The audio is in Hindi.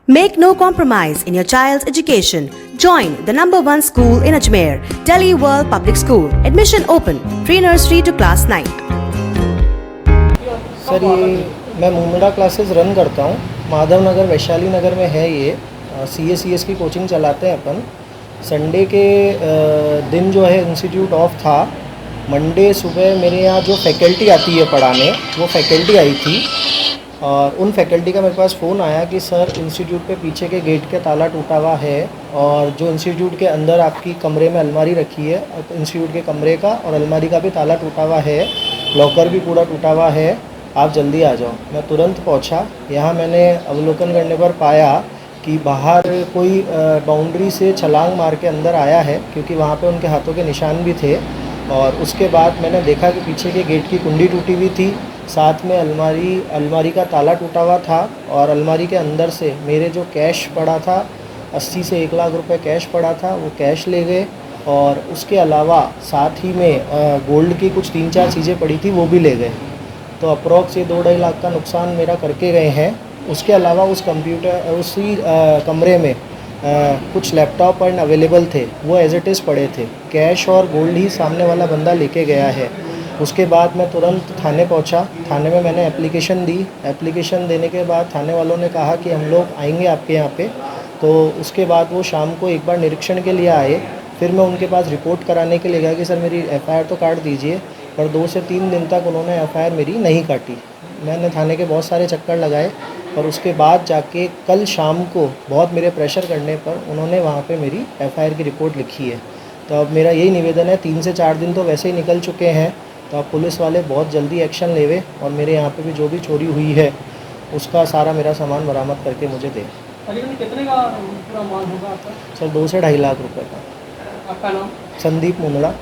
Make no compromise in your child's education. Join the #1 school in Ajmer, Delhi World Public School. Admission open. Pre-nursery to class 9. Sir ये मैं मुंडा क्लासेस रन करता हूँ, माधव नगर वैशाली नगर में है ये। CA की कोचिंग चलाते हैं अपन। संडे के दिन जो है इंस्टीट्यूट ऑफ था। मंडे सुबह मेरे यहाँ जो फैकल्टी आती है पढ़ाने, वो फैकल्टी आई थी और उन फैकल्टी का मेरे पास फ़ोन आया कि सर इंस्टीट्यूट पे पीछे के गेट के ताला टूटा हुआ है और जो इंस्टीट्यूट के अंदर आपकी कमरे में अलमारी रखी है, इंस्टीट्यूट के कमरे का और अलमारी का भी ताला टूटा हुआ है, लॉकर भी पूरा टूटा हुआ है, आप जल्दी आ जाओ। मैं तुरंत पहुंचा। यहाँ मैंने अवलोकन करने पर पाया कि बाहर कोई बाउंड्री से छलांग मार के अंदर आया है, क्योंकि वहाँ पे उनके हाथों के निशान भी थे। और उसके बाद मैंने देखा कि पीछे के गेट की कुंडी टूटी हुई थी, साथ में अलमारी का ताला टूटा हुआ था और अलमारी के अंदर से मेरे जो कैश पड़ा था, 80 से 1 लाख रुपए कैश पड़ा था, वो कैश ले गए। और उसके अलावा साथ ही में गोल्ड की कुछ 3-4 चीज़ें पड़ी थी, वो भी ले गए। तो अप्रॉक्स ये 2-2.5 लाख का नुकसान मेरा करके गए हैं। उसके अलावा उसी कमरे में कुछ लैपटॉप एंड अवेलेबल थे, वो एज इट इज़ पड़े थे। कैश और गोल्ड ही सामने वाला बंदा लेके गया है। उसके बाद मैं तुरंत थाने पहुंचा। थाने में मैंने एप्लीकेशन दी। एप्लीकेशन देने के बाद थाने वालों ने कहा कि हम लोग आएंगे आपके यहाँ पे। तो उसके बाद वो शाम को एक बार निरीक्षण के लिए आए। फिर मैं उनके पास रिपोर्ट कराने के लिए गया कि सर मेरी FIR तो काट दीजिए, पर 2 से 3 दिन तक उन्होंने FIR मेरी नहीं काटी। मैंने थाने के बहुत सारे चक्कर लगाए और उसके बाद जाके कल शाम को बहुत मेरे प्रेशर करने पर उन्होंने वहाँ पे मेरी FIR की रिपोर्ट लिखी है। तो अब मेरा यही निवेदन है, 3 से 4 दिन तो वैसे ही निकल चुके हैं, तो अब पुलिस वाले बहुत जल्दी एक्शन लेवे और मेरे यहाँ पे भी जो भी चोरी हुई है उसका सारा मेरा सामान बरामद करके मुझे दे। तकरीबन कितने का पूरा माल होगा आपका? सर 2 से 2.5 लाख रुपए का। आपका नाम? संदीप मुंदड़ा।